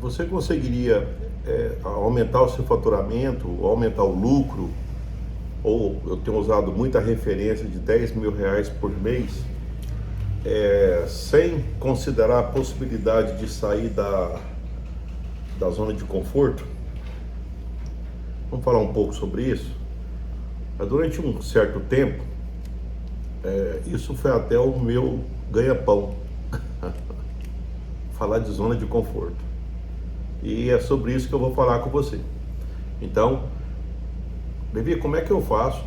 você conseguiria aumentar o seu faturamento, aumentar o lucro, ou eu tenho usado muita referência de R$ 10.000 por mês, sem considerar a possibilidade de sair da zona de conforto? Vamos falar um pouco sobre isso? Durante um certo tempo, isso foi até o meu ganha-pão, falar de zona de conforto. E é sobre isso que eu vou falar com você. Então, Levi, como é que eu faço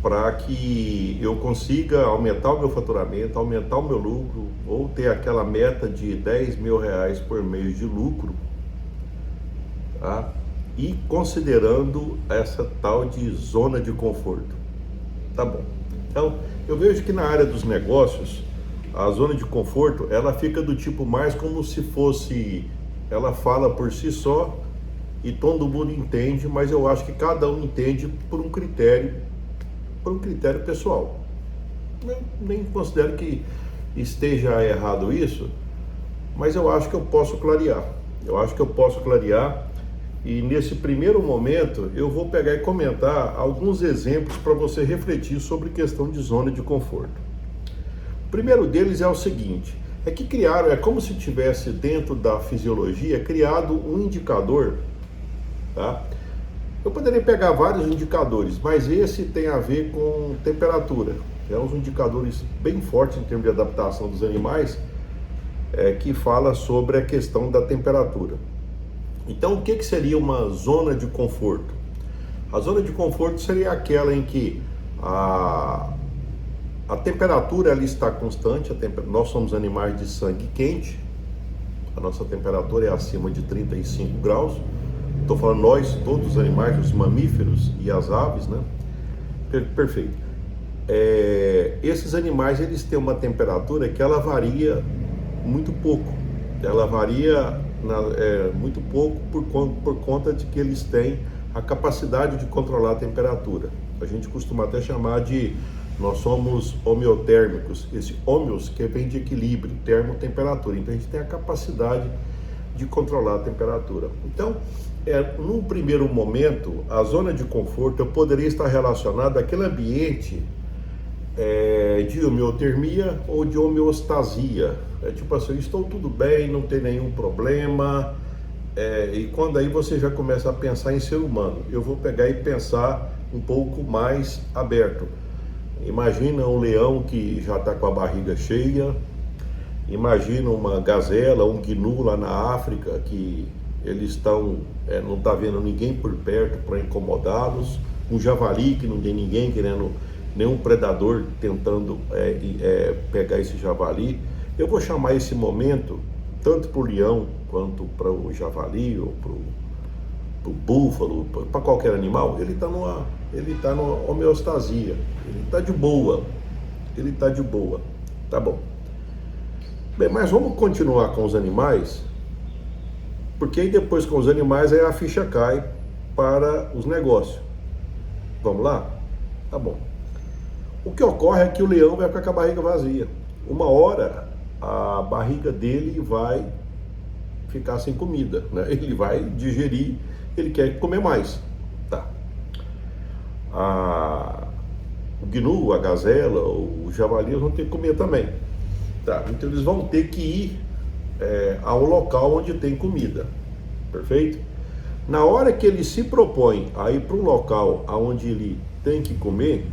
para que eu consiga aumentar o meu faturamento, aumentar o meu lucro, ou ter aquela meta de R$ 10.000 por mês de lucro, tá? E considerando essa tal de zona de conforto? Tá bom. Então, eu vejo que na área dos negócios, a zona de conforto, ela fica do tipo mais como se fosse, ela fala por si só e todo mundo entende, mas eu acho que cada um entende por um critério pessoal. Eu nem considero que esteja errado isso, mas eu acho que eu posso clarear. E nesse primeiro momento eu vou pegar e comentar alguns exemplos para você refletir sobre questão de zona de conforto. O primeiro deles é o seguinte: é que criaram, é como se tivesse dentro da fisiologia criado um indicador, tá? Eu poderia pegar vários indicadores, mas esse tem a ver com temperatura. É um dos indicadores bem fortes em termos de adaptação dos animais, que fala sobre a questão da temperatura. Então, o que seria uma zona de conforto? A zona de conforto seria aquela em que a temperatura ela está constante. Nós somos animais de sangue quente, a nossa temperatura é acima de 35 graus. Estou falando nós, todos os animais, os mamíferos e as aves, né? Perfeito. Esses animais, eles têm uma temperatura que ela varia muito pouco. Ela varia muito pouco por conta de que eles têm a capacidade de controlar a temperatura. A gente costuma até chamar de, nós somos homeotérmicos. Esse homeos que vem de equilíbrio, termo, temperatura. Então a gente tem a capacidade de controlar a temperatura. Então, num primeiro momento, a zona de conforto eu poderia estar relacionada àquele ambiente de homeotermia ou de homeostasia. Tipo assim, estou tudo bem, não tem nenhum problema. E quando aí você já começa a pensar em ser humano, eu vou pegar e pensar um pouco mais aberto. Imagina um leão que já está com a barriga cheia. Imagina uma gazela, um gnu lá na África, que eles estão, não está vendo ninguém por perto para incomodá-los. Um javali que não tem ninguém querendo, nenhum predador tentando pegar esse javali. Eu vou chamar esse momento, tanto para o leão quanto para o javali ou para o búfalo, para qualquer animal, ele está numa homeostasia, ele está de boa, tá bom. Bem, mas vamos continuar com os animais, porque aí depois com os animais aí a ficha cai para os negócios. Vamos lá? Tá bom. O que ocorre é que o leão vai ficar com a barriga vazia. Uma hora a barriga dele vai ficar sem comida, né? Ele vai digerir, ele quer comer mais. Tá. O gnu, a gazela, o javali, eles vão ter que comer também. Tá, então eles vão ter que ir ao local onde tem comida, perfeito? Na hora que ele se propõe a ir para um local onde ele tem que comer,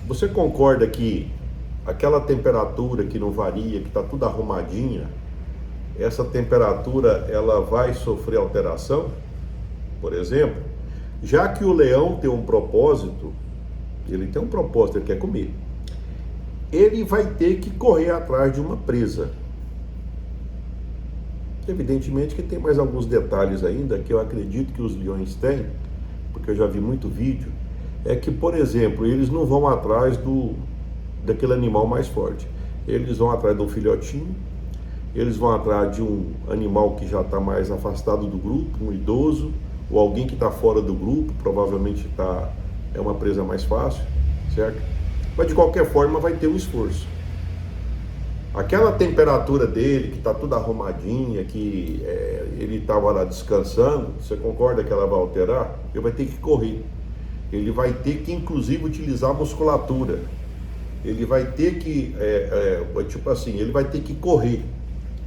você concorda que aquela temperatura que não varia, que está tudo arrumadinha, essa temperatura ela vai sofrer alteração? Por exemplo, já que o leão tem um propósito, ele quer comer. Ele vai ter que correr atrás de uma presa. Evidentemente que tem mais alguns detalhes ainda que eu acredito que os leões têm, porque eu já vi muito vídeo, é que, por exemplo, eles não vão atrás daquele animal mais forte. Eles vão atrás de um filhotinho, eles vão atrás de um animal que já está mais afastado do grupo, um idoso, ou alguém que está fora do grupo, provavelmente é uma presa mais fácil, certo? Mas de qualquer forma vai ter um esforço. Aquela temperatura dele, que está toda arrumadinha, que ele estava lá descansando, você concorda que ela vai alterar? Ele vai ter que correr. Ele vai ter que, inclusive, utilizar a musculatura. Ele vai ter que, tipo assim, ele vai ter que correr.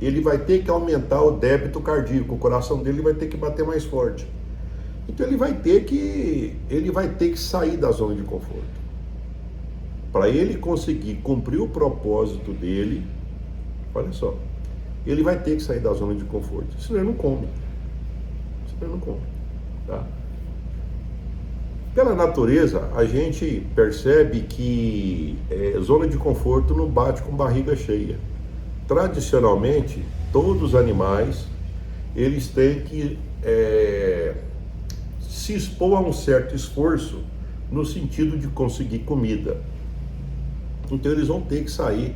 Ele vai ter que aumentar o débito cardíaco, o coração dele vai ter que bater mais forte. Então ele vai ter que sair da zona de conforto. Para ele conseguir cumprir o propósito dele, olha só, ele vai ter que sair da zona de conforto. Senão ele não come. Tá? Pela natureza, a gente percebe que zona de conforto não bate com barriga cheia. Tradicionalmente, todos os animais, eles têm que se expor a um certo esforço no sentido de conseguir comida. Então eles vão ter que sair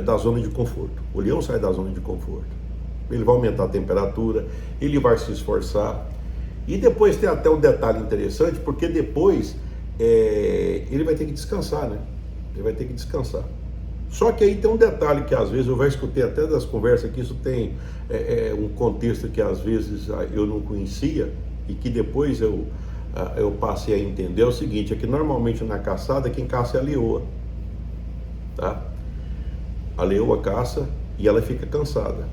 da zona de conforto. O leão sai da zona de conforto. Ele vai aumentar a temperatura, ele vai se esforçar. E depois tem até um detalhe interessante, porque depois ele vai ter que descansar, né? Ele vai ter que descansar. Só que aí tem um detalhe que às vezes eu já escutei até das conversas que isso tem um contexto que às vezes eu não conhecia e que depois eu passei a entender. É o seguinte, é que normalmente na caçada quem caça é a leoa, tá? A leoa caça e ela fica cansada.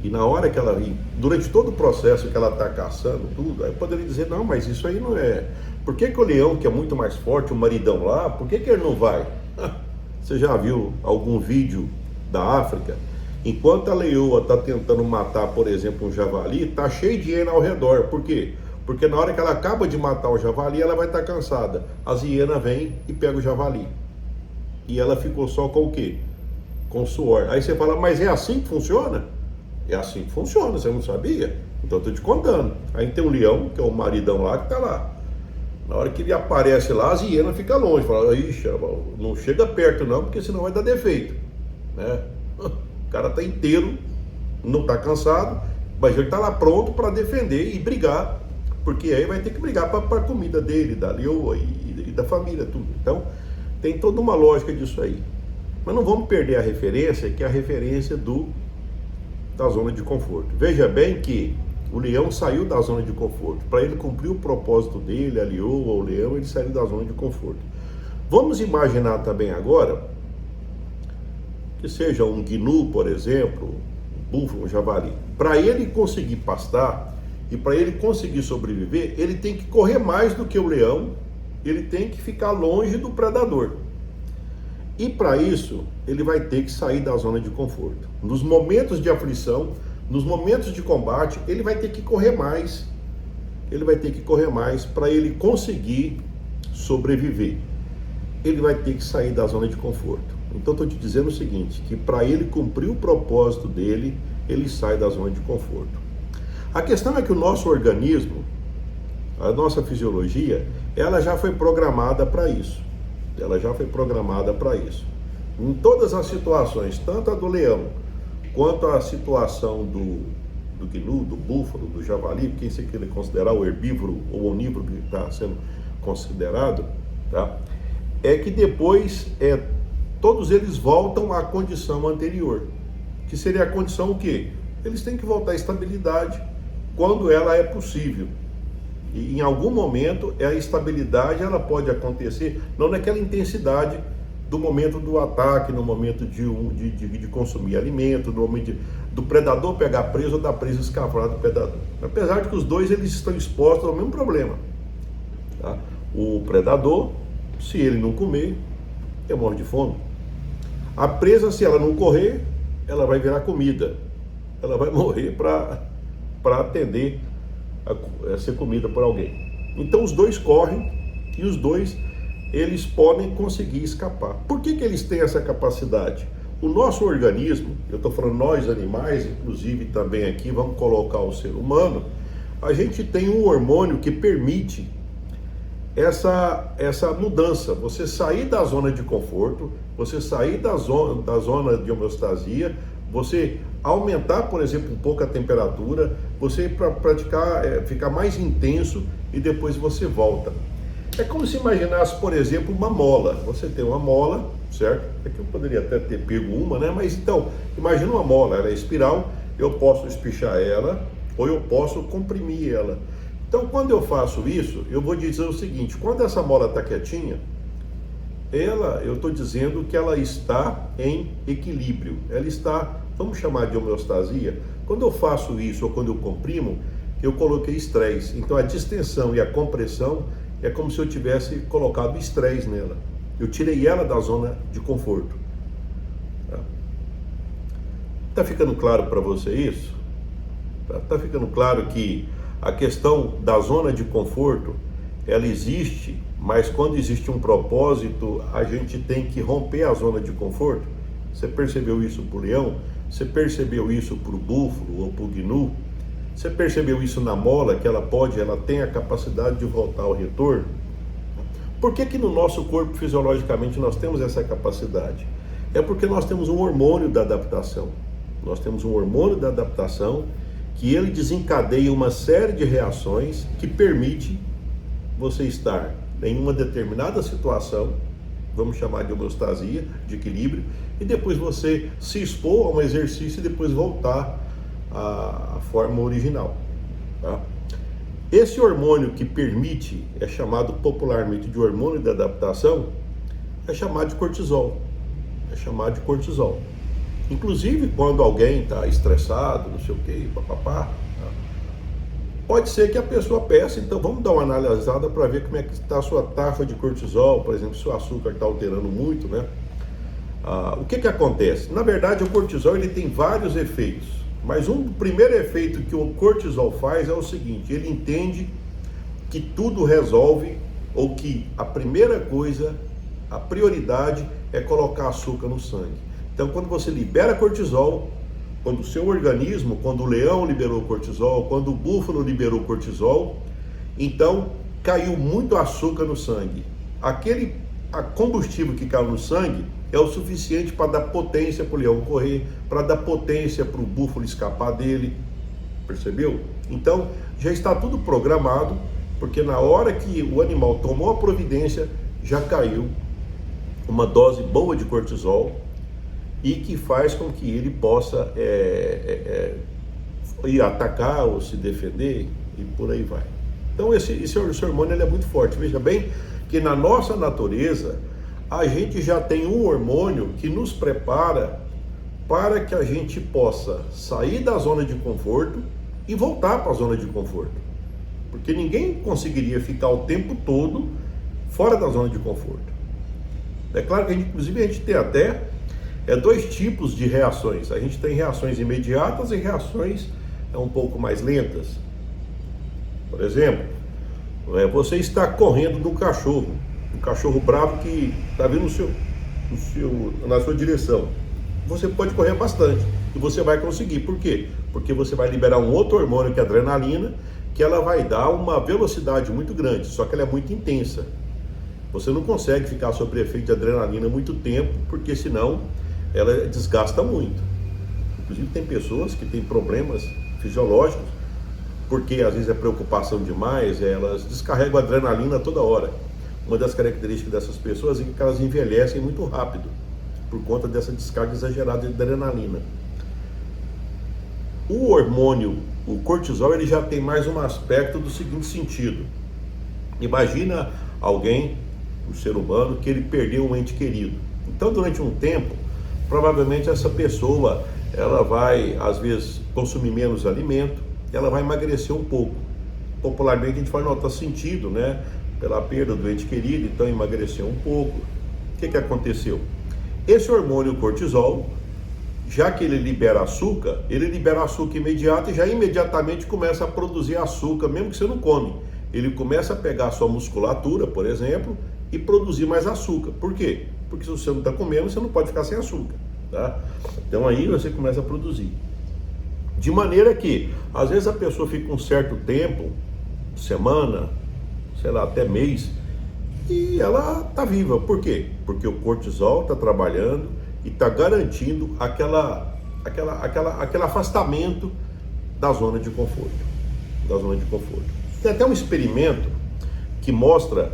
E na hora que ela, durante todo o processo que ela está caçando tudo, aí poderia dizer, não, mas isso aí não é... Por que o leão, que é muito mais forte, o maridão lá, por que ele não vai? Você já viu algum vídeo da África? Enquanto a leoa está tentando matar, por exemplo, um javali, está cheio de hiena ao redor. Por quê? Porque na hora que ela acaba de matar o javali, ela vai estar cansada. As hienas vêm e pegam o javali. E ela ficou só com o quê? Com suor. Aí você fala, mas é assim que funciona? É assim que funciona, você não sabia? Então eu tô te contando. Aí tem um leão, que é o maridão lá, que tá lá. Na hora que ele aparece lá, as hienas ficam longe. Fala, ixi, não chega perto não, porque senão vai dar defeito, né? O cara tá inteiro, não tá cansado, mas ele tá lá pronto para defender e brigar. Porque aí vai ter que brigar para a comida dele, da leoa e da família, tudo. Então, tem toda uma lógica disso aí. Mas não vamos perder a referência, que é a referência da zona de conforto. Veja bem que o leão saiu da zona de conforto. Para ele cumprir o propósito dele, a leoa, o leão, ele saiu da zona de conforto. Vamos imaginar também agora que seja um gnu, por exemplo, um búfalo, um javali. Para ele conseguir pastar e para ele conseguir sobreviver, ele tem que correr mais do que o leão, ele tem que ficar longe do predador. E para isso, ele vai ter que sair da zona de conforto. Nos momentos de aflição, nos momentos de combate, ele vai ter que correr mais. Ele vai ter que correr mais para ele conseguir sobreviver. Ele vai ter que sair da zona de conforto. Então estou te dizendo o seguinte, que para ele cumprir o propósito dele, ele sai da zona de conforto. A questão é que o nosso organismo, a nossa fisiologia, ela já foi programada para isso. Ela já foi programada para isso. Em todas as situações, tanto a do leão, quanto a situação do gnu, do búfalo, do javali, quem você queira considerar o herbívoro ou onívoro que está sendo considerado, tá? É que depois todos eles voltam à condição anterior, que seria a condição o quê? Eles têm que voltar à estabilidade quando ela é possível. E em algum momento a estabilidade ela pode acontecer, não naquela intensidade do momento do ataque, no momento de consumir alimento, no momento do predador pegar presa ou da presa escapar do predador. Apesar de que os dois eles estão expostos ao mesmo problema. Tá? O predador, se ele não comer, ele morre de fome. A presa, se ela não correr, ela vai virar comida. Ela vai morrer para atender a ser comida por alguém. Então os dois correm e os dois eles podem conseguir escapar. Por que eles têm essa capacidade? O nosso organismo, eu estou falando nós animais, inclusive também aqui, vamos colocar o ser humano, a gente tem um hormônio que permite essa mudança, você sair da zona de conforto, você sair da zona de homeostasia, você aumentar, por exemplo, um pouco a temperatura, você praticar, ficar mais intenso e depois você volta. É como se imaginasse, por exemplo, uma mola. Você tem uma mola certo? Aqui eu poderia até ter pego uma, né? Mas então, imagina uma mola, ela é espiral, eu posso espichar ela ou eu posso comprimir ela. Então, quando eu faço isso, eu vou dizer o seguinte: quando essa mola está quietinha, eu estou dizendo que ela está em equilíbrio, ela está, vamos chamar de homeostasia. Quando eu faço isso ou quando eu comprimo, eu coloquei estresse. Então a distensão e a compressão é como se eu tivesse colocado estresse nela. Eu tirei ela da zona de conforto. Tá ficando claro para você isso? Tá ficando claro que a questão da zona de conforto, ela existe, mas quando existe um propósito, a gente tem que romper a zona de conforto. Você percebeu isso para o leão? Você percebeu isso para o búfalo ou para o gnu? Você percebeu isso na mola, que ela tem a capacidade de voltar ao retorno? Por que que no nosso corpo, fisiologicamente, nós temos essa capacidade? É porque nós temos um hormônio da adaptação. Nós temos um hormônio da adaptação que ele desencadeia uma série de reações que permite você estar em uma determinada situação, vamos chamar de homeostasia, de equilíbrio, e depois você se expor a um exercício e depois voltar à forma original. Tá? Esse hormônio que permite, é chamado popularmente de hormônio da adaptação, é chamado de cortisol. É chamado de cortisol. Inclusive, quando alguém está estressado, não sei o que, papapá, pode ser que a pessoa peça, então vamos dar uma analisada para ver como é que está a sua taxa de cortisol, por exemplo, se o açúcar está alterando muito, né? O que acontece? Na verdade, o cortisol ele tem vários efeitos, mas um primeiro efeito que o cortisol faz é o seguinte: ele entende que tudo resolve, ou que a primeira coisa, a prioridade é colocar açúcar no sangue. Então, quando você libera cortisol, quando o seu organismo, quando o leão liberou cortisol, quando o búfalo liberou cortisol, então caiu muito açúcar no sangue. A combustível que caiu no sangue é o suficiente para dar potência para o leão correr, para dar potência para o búfalo escapar dele, percebeu? Então já está tudo programado, porque na hora que o animal tomou a providência, já caiu uma dose boa de cortisol, e que faz com que ele possa ir atacar ou se defender e por aí vai. Então esse hormônio ele é muito forte. Veja bem que na nossa natureza a gente já tem um hormônio que nos prepara para que a gente possa sair da zona de conforto e voltar para a zona de conforto. Porque ninguém conseguiria ficar o tempo todo fora da zona de conforto. É claro que inclusive a gente tem até dois tipos de reações. A gente tem reações imediatas e reações um pouco mais lentas. Por exemplo, você está correndo de um cachorro bravo que está vindo na sua direção. Você pode correr bastante e você vai conseguir. Por quê? Porque você vai liberar um outro hormônio, que é a adrenalina, que ela vai dar uma velocidade muito grande, só que ela é muito intensa. Você não consegue ficar sob efeito de adrenalina muito tempo, porque senão ela desgasta muito. Inclusive tem pessoas que têm problemas fisiológicos, porque às vezes é preocupação demais, elas descarregam adrenalina toda hora. Uma das características dessas pessoas é que elas envelhecem muito rápido, por conta dessa descarga exagerada de adrenalina. O hormônio, o cortisol, ele já tem mais um aspecto do seguinte sentido. Imagina alguém, um ser humano, que ele perdeu um ente querido. Então, durante um tempo, provavelmente essa pessoa, ela vai, às vezes, consumir menos alimento, ela vai emagrecer um pouco. Popularmente a gente fala, não, está sentido, né? Pela perda do ente querido, então emagreceu um pouco. O que aconteceu? Esse hormônio cortisol, já que ele libera açúcar imediato e já imediatamente começa a produzir açúcar, mesmo que você não come. Ele começa a pegar a sua musculatura, por exemplo, e produzir mais açúcar. Por quê? Porque se você não está comendo, você não pode ficar sem açúcar, tá? Então aí você começa a produzir. De maneira que, às vezes a pessoa fica um certo tempo, semana, sei lá, até mês, e ela está viva. Por quê? Porque o cortisol está trabalhando e está garantindo aquele afastamento da zona de conforto. Tem até um experimento que mostra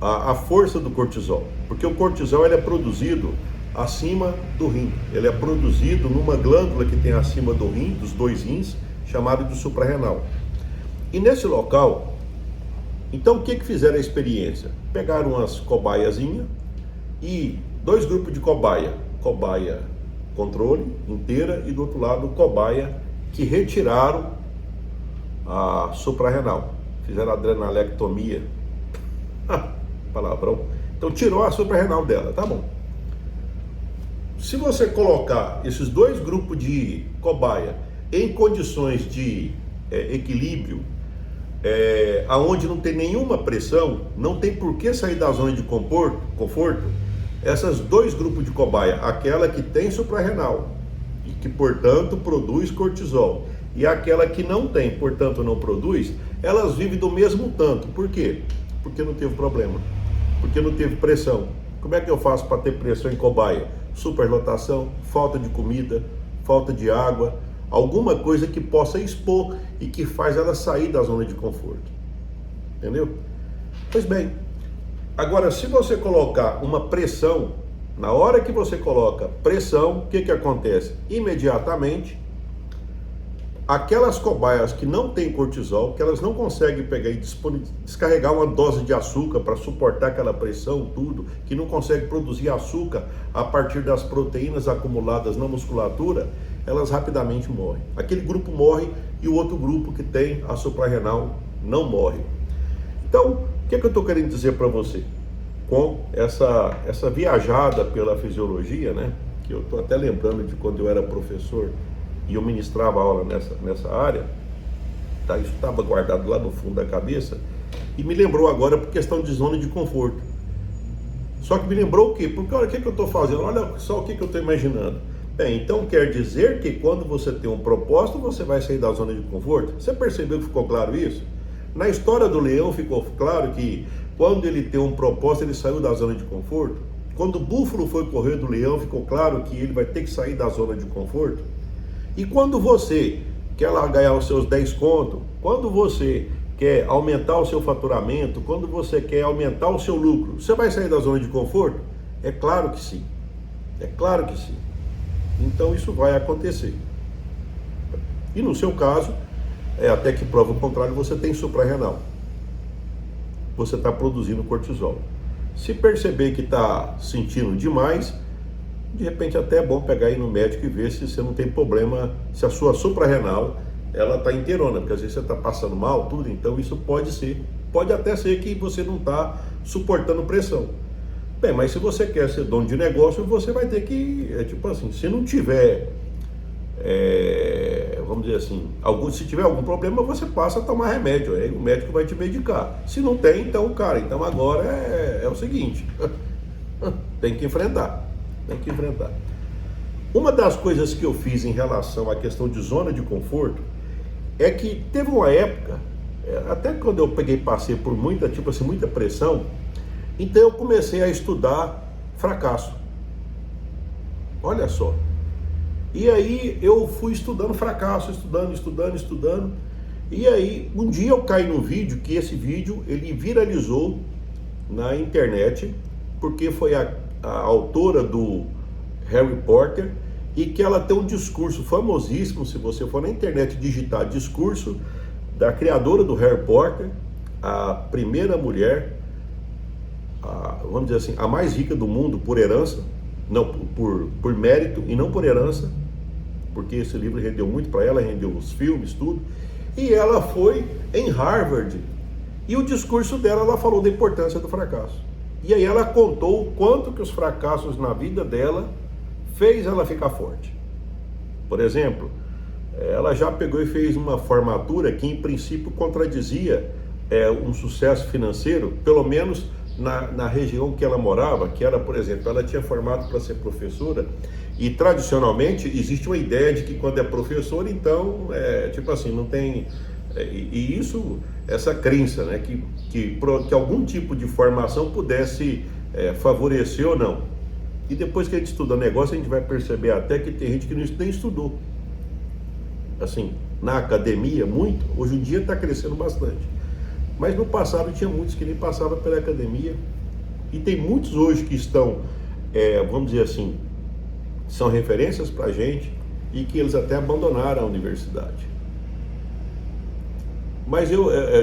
a força do cortisol, porque o cortisol ele é produzido acima do rim, ele é produzido numa glândula que tem acima do rim, dos dois rins, chamado de suprarrenal. E nesse local, então o que fizeram a experiência? Pegaram umas cobaiazinhas e dois grupos de cobaia controle inteira e do outro lado cobaia que retiraram a suprarrenal, fizeram adrenalectomia, palavrão, então tirou a suprarrenal dela, tá bom. Se você colocar esses dois grupos de cobaia em condições de equilíbrio, aonde não tem nenhuma pressão, não tem por que sair da zona de conforto, essas dois grupos de cobaia, aquela que tem suprarrenal e que portanto produz cortisol, e aquela que não tem, portanto não produz, elas vivem do mesmo tanto. Por quê? Porque não teve problema, porque não teve pressão. Como é que eu faço para ter pressão em cobaia? Superlotação, falta de comida, falta de água, alguma coisa que possa expor e que faz ela sair da zona de conforto. Entendeu? Pois bem, agora se você colocar uma pressão, na hora que você coloca pressão, o que acontece? Imediatamente, aquelas cobaias que não têm cortisol, que elas não conseguem pegar e descarregar uma dose de açúcar para suportar aquela pressão, tudo, que não conseguem produzir açúcar a partir das proteínas acumuladas na musculatura, elas rapidamente morrem. Aquele grupo morre e o outro grupo que tem a suprarrenal não morre. Então, o que eu estou querendo dizer para você? Com essa viajada pela fisiologia, né? Que eu estou até lembrando de quando eu era professor e eu ministrava aula nessa área, tá? Isso estava guardado lá no fundo da cabeça e me lembrou agora por questão de zona de conforto. Só que me lembrou o quê? Porque olha o que eu estou fazendo, olha só o que eu estou imaginando. Bem, então quer dizer que quando você tem um propósito, você vai sair da zona de conforto? Você percebeu que ficou claro isso? Na história do leão ficou claro que quando ele tem um propósito, ele saiu da zona de conforto. Quando o búfalo foi correr do leão, ficou claro que ele vai ter que sair da zona de conforto. E quando você quer lá ganhar os seus 10 contos, quando você quer aumentar o seu faturamento, quando você quer aumentar o seu lucro, você vai sair da zona de conforto? É claro que sim. É claro que sim. Então isso vai acontecer. E no seu caso, até que prova o contrário, você tem suprarrenal. Você está produzindo cortisol. Se perceber que está sentindo demais, de repente até é bom pegar aí no médico e ver se você não tem problema, se a sua suprarrenal ela está inteirona, porque às vezes você está passando mal, tudo, então isso pode até ser que você não está suportando pressão. Bem, mas se você quer ser dono de negócio, você vai ter que, tipo assim, se não tiver, vamos dizer assim, se tiver algum problema, você passa a tomar remédio, aí o médico vai te medicar. Se não tem, então, cara, então agora é o seguinte, tem que enfrentar. Uma das coisas que eu fiz em relação à questão de zona de conforto é que teve uma época, até quando eu passei por muita pressão, então eu comecei a estudar fracasso. Olha só. E aí eu fui estudando fracasso, estudando. E aí um dia eu caí num vídeo, que esse vídeo ele viralizou na internet, porque foi a autora do Harry Potter, e que ela tem um discurso famosíssimo. Se você for na internet digitar discurso da criadora do Harry Potter, a primeira mulher, vamos dizer assim, a mais rica do mundo por herança, não por mérito e não por herança, porque esse livro rendeu muito para ela, rendeu os filmes, tudo, e ela foi em Harvard, e o discurso dela, ela falou da importância do fracasso. E aí ela contou o quanto que os fracassos na vida dela fez ela ficar forte. Por exemplo, ela já pegou e fez uma formatura que em princípio contradizia um sucesso financeiro, pelo menos na região que ela morava, que era, por exemplo, ela tinha formado para ser professora, e tradicionalmente existe uma ideia de que quando é professor, então, tipo assim, não tem... E isso, essa crença, né, que algum tipo de formação pudesse favorecer ou não. E depois que a gente estuda negócio, a gente vai perceber até que tem gente que nem estudou. Assim, na academia, muito, hoje em dia está crescendo bastante. Mas no passado tinha muitos que nem passavam pela academia. E tem muitos hoje que estão, vamos dizer assim, são referências para a gente e que eles até abandonaram a universidade. Mas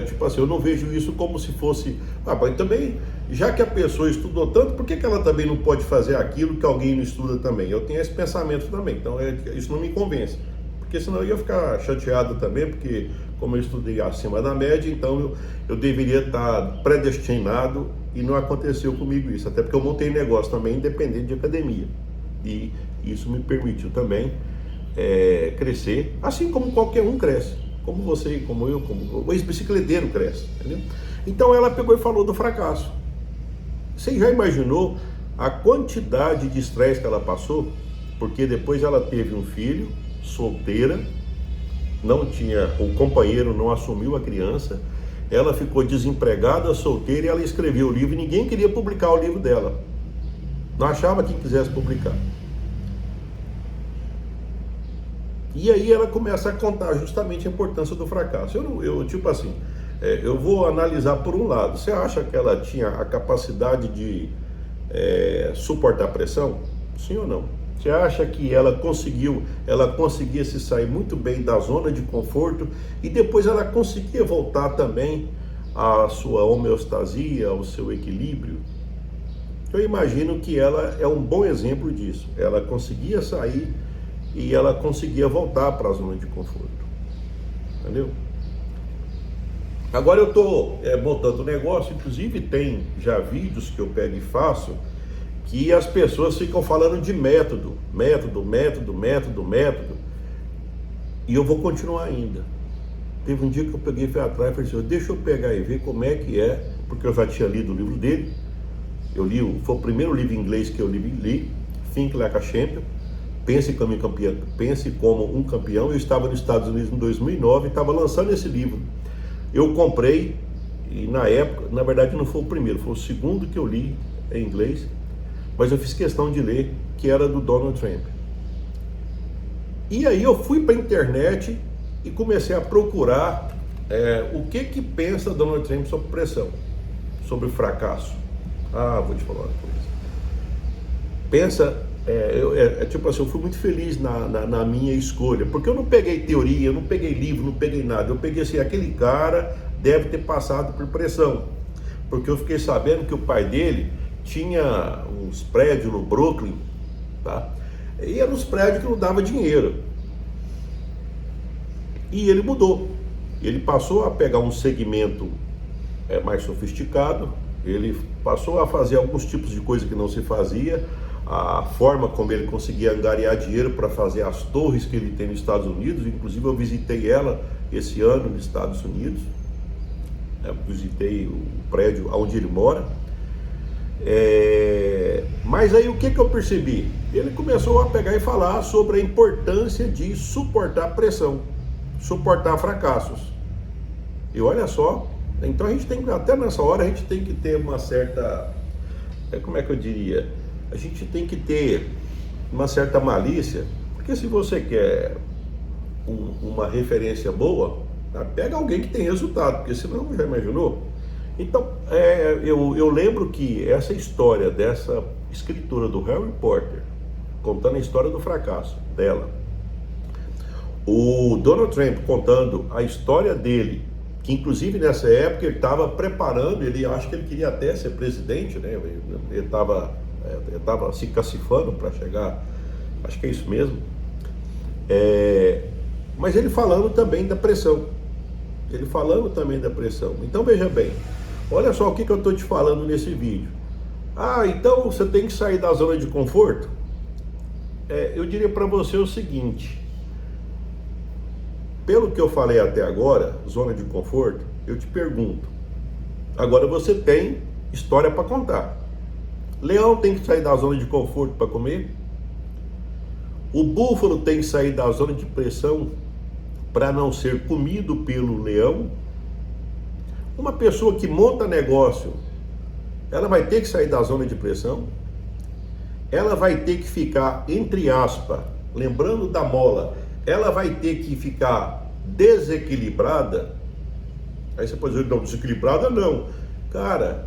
tipo assim, eu não vejo isso como se fosse... mas também, já que a pessoa estudou tanto, por que ela também não pode fazer aquilo que alguém não estuda também? Eu tenho esse pensamento também, então isso não me convence. Porque senão eu ia ficar chateado também, porque como eu estudei acima da média, então eu deveria estar predestinado e não aconteceu comigo isso. Até porque eu montei negócio também independente de academia. E isso me permitiu também crescer, assim como qualquer um cresce. Como você, como eu, como o ex-bicicleteiro cresce, entendeu? Então ela pegou e falou do fracasso. Você já imaginou a quantidade de estresse que ela passou? Porque depois ela teve um filho, solteira, não tinha, o companheiro não assumiu a criança, ela ficou desempregada, solteira, e ela escreveu o livro e ninguém queria publicar o livro dela. Não achava quem quisesse publicar. E aí ela começa a contar justamente a importância do fracasso. Tipo assim, eu vou analisar por um lado. Você acha que ela tinha a capacidade de suportar pressão? Sim ou não? Você acha que ela conseguia se sair muito bem da zona de conforto e depois ela conseguia voltar também à sua homeostasia, ao seu equilíbrio? Eu imagino que ela é um bom exemplo disso. Ela conseguia sair e ela conseguia voltar para a zona de conforto, entendeu? Agora eu estou montando um negócio, inclusive tem já vídeos que eu pego e faço, que as pessoas ficam falando de método, e eu vou continuar ainda. Teve um dia que eu peguei e fui atrás e falei assim, deixa eu pegar e ver como é que é, porque eu já tinha lido o livro dele, foi o primeiro livro em inglês que eu li, Think Like a Champion, Pense como um campeão. Eu estava nos Estados Unidos em 2009 e estava lançando esse livro. Eu comprei e na época, na verdade não foi o primeiro, foi o segundo que eu li em inglês, mas eu fiz questão de ler, que era do Donald Trump. E aí eu fui para a internet e comecei a procurar o que pensa Donald Trump sobre pressão, sobre fracasso. Vou te falar uma coisa. Pensa... tipo assim, eu fui muito feliz na minha escolha, porque eu não peguei teoria, eu não peguei livro, não peguei nada, eu peguei assim, aquele cara deve ter passado por pressão, porque eu fiquei sabendo que o pai dele tinha uns prédios no Brooklyn, tá? E eram uns prédios que não dava dinheiro, e ele mudou, ele passou a pegar um segmento mais sofisticado, ele passou a fazer alguns tipos de coisa que não se fazia, a forma como ele conseguia angariar dinheiro para fazer as torres que ele tem nos Estados Unidos. Inclusive eu visitei ela esse ano nos Estados Unidos, visitei o prédio onde ele mora, mas aí o que eu percebi? Ele começou a pegar e falar sobre a importância de suportar pressão, suportar fracassos, e olha só, então a gente tem que, até nessa hora a gente tem que ter uma certa, como é que eu diria, a gente tem que ter uma certa malícia, porque se você quer uma referência boa, pega alguém que tem resultado, porque senão já imaginou? Então, eu lembro que essa história dessa escritora do Harry Potter, contando a história do fracasso dela, o Donald Trump contando a história dele, que inclusive nessa época ele estava preparando, ele acho que ele queria até ser presidente, né? Ele estava se cacifando para chegar, acho que é isso mesmo, mas ele falando também da pressão, então veja bem, olha só o que eu estou te falando nesse vídeo. Então você tem que sair da zona de conforto. Eu diria para você o seguinte, pelo que eu falei até agora, zona de conforto, eu te pergunto, agora você tem história para contar. Leão tem que sair da zona de conforto para comer? O búfalo tem que sair da zona de pressão para não ser comido pelo leão? Uma pessoa que monta negócio, ela vai ter que sair da zona de pressão? Ela vai ter que ficar, entre aspas, lembrando da mola, ela vai ter que ficar desequilibrada? Aí você pode dizer, não, desequilibrada não. Cara,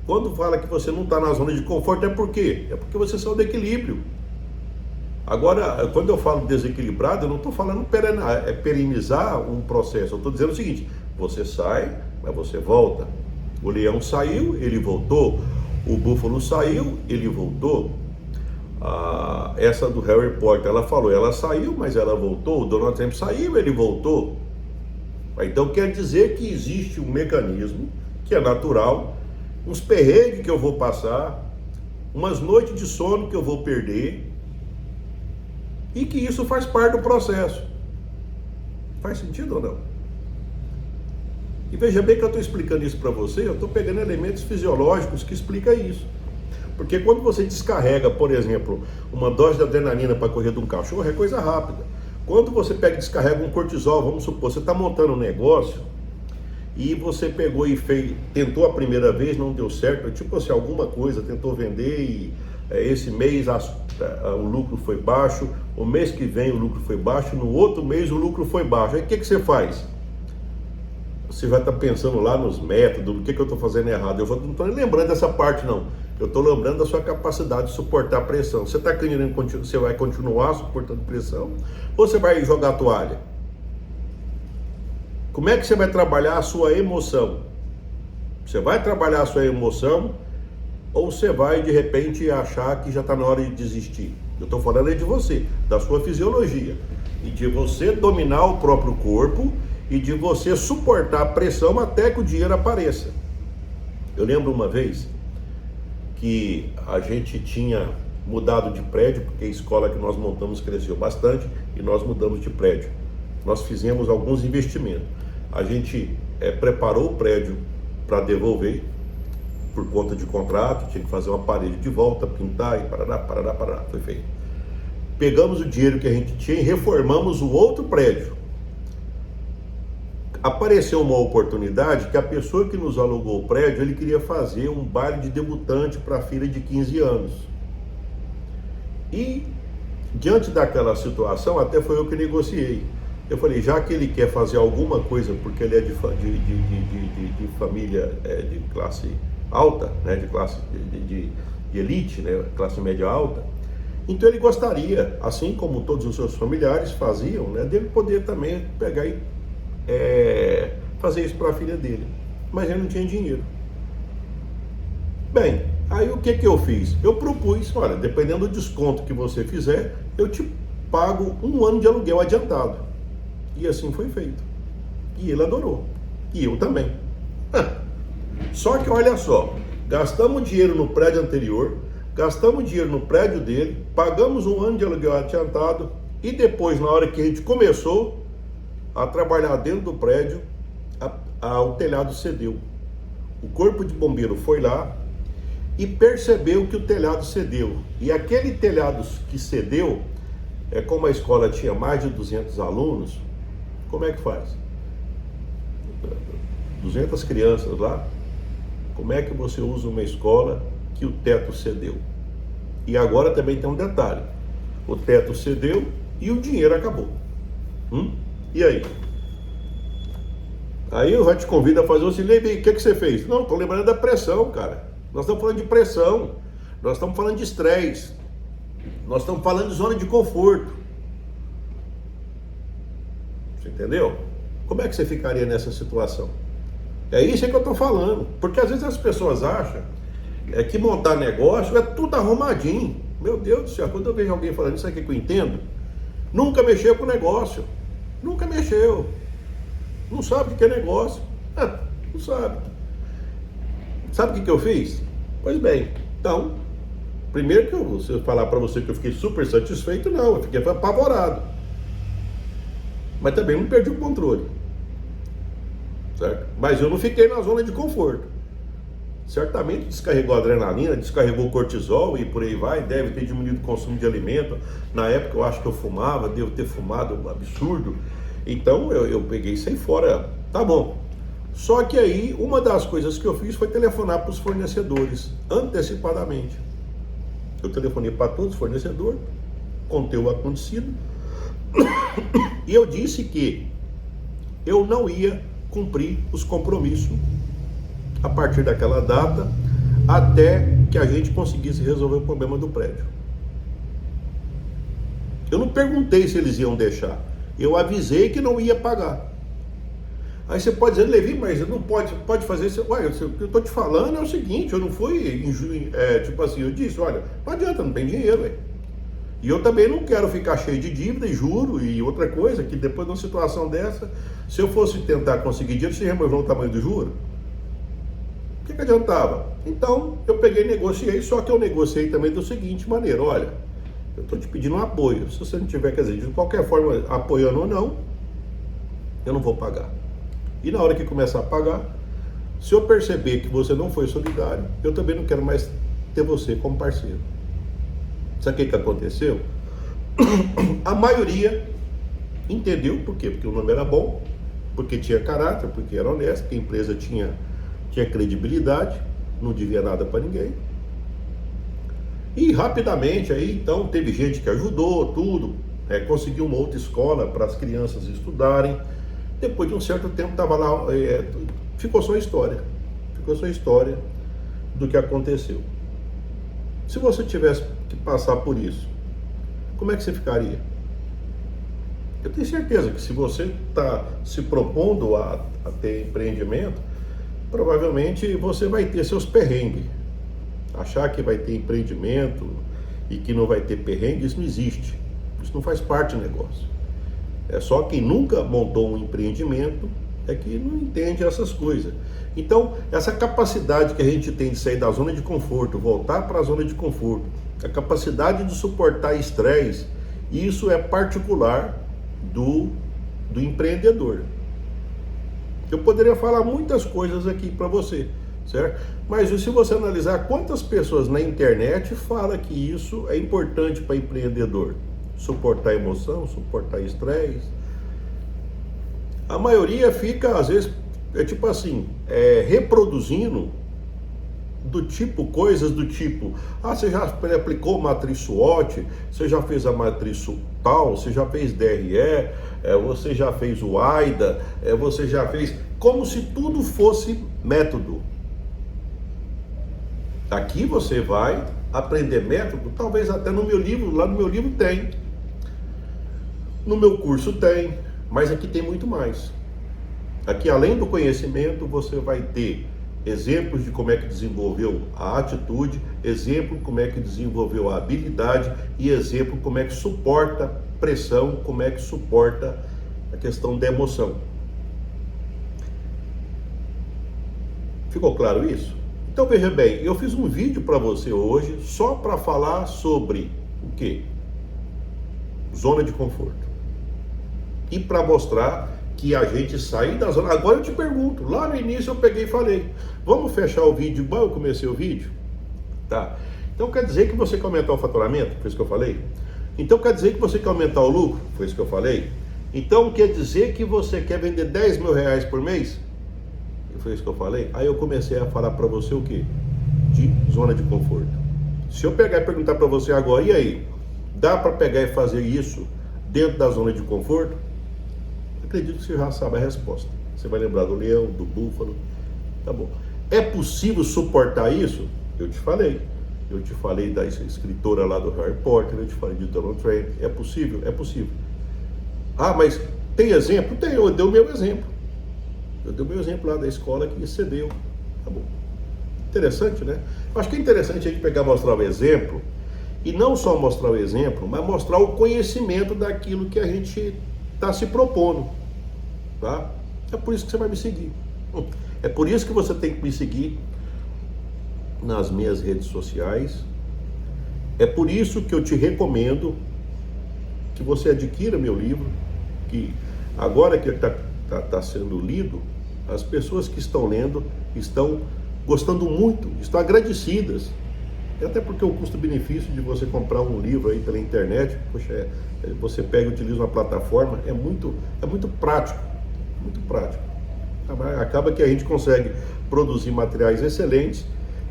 quando fala que você não está na zona de conforto, é por quê? É porque você saiu do equilíbrio. Agora, quando eu falo desequilibrado, eu não estou falando perenizar um processo. Eu estou dizendo o seguinte, você sai, mas você volta. O leão saiu, ele voltou. O búfalo saiu, ele voltou. Essa do Harry Potter, ela falou, ela saiu, mas ela voltou. O Donald Trump saiu, ele voltou. Então quer dizer que existe um mecanismo que é natural, uns perrengues que eu vou passar, umas noites de sono que eu vou perder, e que isso faz parte do processo. Faz sentido ou não? E veja bem que eu estou explicando isso para você, eu estou pegando elementos fisiológicos que explicam isso. Porque quando você descarrega, por exemplo, uma dose de adrenalina para correr de um cachorro, é coisa rápida. Quando você pega e descarrega um cortisol, vamos supor, você está montando um negócio e você pegou e tentou a primeira vez, não deu certo, tipo assim, alguma coisa, tentou vender e esse mês o lucro foi baixo, o mês que vem o lucro foi baixo, no outro mês o lucro foi baixo. Aí o que você faz? Você vai estar pensando lá nos métodos, o que eu estou fazendo errado. Eu não estou nem lembrando dessa parte não. Eu estou lembrando da sua capacidade de suportar pressão. Você está querendo, você vai continuar suportando pressão ou você vai jogar a toalha? Como é que você vai trabalhar a sua emoção? Você vai trabalhar a sua emoção ou você vai de repente achar que já está na hora de desistir? Eu estou falando aí de você, da sua fisiologia e de você dominar o próprio corpo e de você suportar a pressão até que o dinheiro apareça. Eu lembro uma vez que a gente tinha mudado de prédio, porque a escola que nós montamos cresceu bastante e nós mudamos de prédio. Nós fizemos alguns investimentos. A gente preparou o prédio para devolver por conta de contrato, tinha que fazer uma parede de volta, pintar e parará, foi feito. Pegamos o dinheiro que a gente tinha e reformamos o outro prédio. Apareceu uma oportunidade que a pessoa que nos alugou o prédio, ele queria fazer um baile de debutante para a filha de 15 anos. E, diante daquela situação, até foi eu que negociei. Eu falei, já que ele quer fazer alguma coisa, porque ele é de família de classe alta, né, de classe de elite, né, classe média alta, então ele gostaria, assim como todos os seus familiares faziam, né, dele poder também pegar e fazer isso para a filha dele, mas ele não tinha dinheiro. Bem, aí o que eu fiz? Eu propus, olha, dependendo do desconto que você fizer, eu te pago 1 ano de aluguel adiantado. E assim foi feito. E ele adorou. E eu também. Só que olha só, gastamos dinheiro no prédio anterior, gastamos dinheiro no prédio dele, pagamos 1 ano de aluguel adiantado e depois, na hora que a gente começou a trabalhar dentro do prédio, o telhado cedeu. O corpo de bombeiro foi lá e percebeu que o telhado cedeu. E aquele telhado que cedeu, como a escola tinha mais de 200 alunos, como é que faz? 200 crianças lá, como é que você usa uma escola que o teto cedeu? E agora também tem um detalhe, o teto cedeu e o dinheiro acabou. E aí? Aí eu já te convido a fazer o seguinte, o que você fez? Não, estou lembrando da pressão, cara. Nós estamos falando de pressão, nós estamos falando de estresse, nós estamos falando de zona de conforto. Você entendeu? Como é que você ficaria nessa situação? É isso que eu estou falando, porque às vezes as pessoas acham que montar negócio é tudo arrumadinho. Meu Deus do céu, quando eu vejo alguém falando isso aqui que eu entendo, nunca mexeu com negócio, nunca mexeu, não sabe o que é negócio, não sabe. Sabe o que eu fiz? Pois bem, então, primeiro que eu vou falar para você que eu fiquei super satisfeito, não, eu fiquei apavorado, mas também não perdi o controle, certo? Mas eu não fiquei na zona de conforto. Certamente descarregou adrenalina, descarregou cortisol e por aí vai, deve ter diminuído o consumo de alimento. Na época eu acho que eu fumava, devo ter fumado um absurdo. Então eu peguei e saí fora, tá bom. Só que aí, uma das coisas que eu fiz foi telefonar para os fornecedores, antecipadamente. Eu telefonei para todos os fornecedores, contei o acontecido, e eu disse que eu não ia cumprir os compromissos a partir daquela data, até que a gente conseguisse resolver o problema do prédio. Eu não perguntei se eles iam deixar, eu avisei que não ia pagar. Aí você pode dizer, Levi, mas não pode fazer isso. Ué, o que eu estou te falando é o seguinte, eu não fui, tipo assim, eu disse, olha, não adianta, não tem dinheiro, velho. E eu também não quero ficar cheio de dívida e juro e outra coisa, que depois de uma situação dessa, se eu fosse tentar conseguir dinheiro, você removeu o tamanho do juro? O que adiantava? Então, eu peguei e negociei, só que eu negociei também da seguinte maneira, olha, eu estou te pedindo um apoio, se você não tiver, quer dizer, de qualquer forma, apoiando ou não, eu não vou pagar. E na hora que começar a pagar, se eu perceber que você não foi solidário, eu também não quero mais ter você como parceiro. Sabe o que aconteceu? A maioria entendeu por quê? Porque o nome era bom, porque tinha caráter, porque era honesto, porque a empresa tinha credibilidade, não devia nada para ninguém. E rapidamente aí, então, teve gente que ajudou, tudo, conseguiu uma outra escola para as crianças estudarem. Depois de um certo tempo estava lá, ficou só a história do que aconteceu. Se você tivesse que passar por isso, como é que você ficaria? Eu tenho certeza que se você está se propondo a ter empreendimento, provavelmente você vai ter seus perrengues. Achar que vai ter empreendimento e que não vai ter perrengue, isso não existe. Isso não faz parte do negócio. É só quem nunca montou um empreendimento é que não entende essas coisas. Então, essa capacidade que a gente tem de sair da zona de conforto, voltar para a zona de conforto, a capacidade de suportar estresse, isso é particular do empreendedor. Eu poderia falar muitas coisas aqui para você, certo? Mas se você analisar quantas pessoas na internet falam que isso é importante para empreendedor, suportar emoção, suportar estresse, a maioria fica, às vezes, tipo assim, reproduzindo coisas do tipo, você já aplicou matriz SWOT, você já fez a matriz tal, você já fez DRE, você já fez o AIDA, você já fez, como se tudo fosse método. Aqui você vai aprender método, talvez até no meu livro, lá no meu livro tem, no meu curso tem, mas aqui tem muito mais. Aqui, além do conhecimento, você vai ter exemplos de como é que desenvolveu a atitude, exemplo como é que desenvolveu a habilidade e exemplo como é que suporta pressão, como é que suporta a questão da emoção. Ficou claro isso? Então veja bem, eu fiz um vídeo para você hoje só para falar sobre o quê? Zona de conforto. E para mostrar que a gente sair da zona. Agora eu te pergunto, lá no início eu peguei e falei, vamos fechar o vídeo igual eu comecei o vídeo? Tá. Então quer dizer que você quer aumentar o faturamento? Foi isso que eu falei? Então quer dizer que você quer aumentar o lucro? Foi isso que eu falei? Então quer dizer que você quer vender 10 mil reais por mês? Foi isso que eu falei? Aí eu comecei a falar para você o quê? De zona de conforto. Se eu pegar e perguntar para você agora, e aí? Dá para pegar e fazer isso dentro da zona de conforto? Acredito que você já sabe a resposta. Você vai lembrar do leão, do búfalo. Tá bom. É possível suportar isso? Eu te falei. Eu te falei da escritora lá do Harry Potter, eu te falei de Donald Trump. É possível? É possível. Ah, mas tem exemplo? Tem, eu dei o meu exemplo. Eu dei o meu exemplo lá da escola que excedeu. Tá bom. Interessante, né? Eu acho que é interessante a gente pegar e mostrar o exemplo, e não só mostrar o exemplo, mas mostrar o conhecimento daquilo que a gente está se propondo, tá? É por isso que você vai me seguir. É por isso que você tem que me seguir nas minhas redes sociais. É por isso que eu te recomendo que você adquira meu livro, que agora que está sendo lido, as pessoas que estão lendo estão gostando muito, estão agradecidas. Até porque o custo-benefício de você comprar um livro aí pela internet, poxa, você pega e utiliza uma plataforma, é muito prático, muito prático. Acaba que a gente consegue produzir materiais excelentes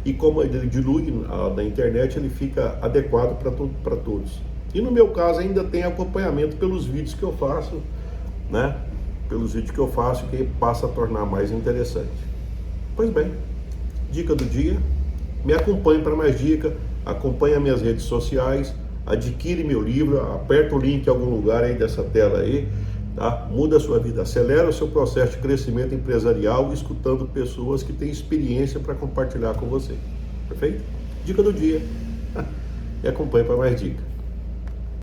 e como ele dilui na internet, ele fica adequado para todos. E no meu caso ainda tem acompanhamento pelos vídeos que eu faço, né? pelos vídeos que eu faço, que passa a tornar mais interessante. Pois bem, dica do dia, me acompanhe para mais dicas, acompanhe as minhas redes sociais, adquire meu livro, aperta o link em algum lugar aí dessa tela aí, tá? Muda a sua vida, acelera o seu processo de crescimento empresarial, escutando pessoas que têm experiência para compartilhar com você. Perfeito? Dica do dia. Me acompanhe para mais dicas.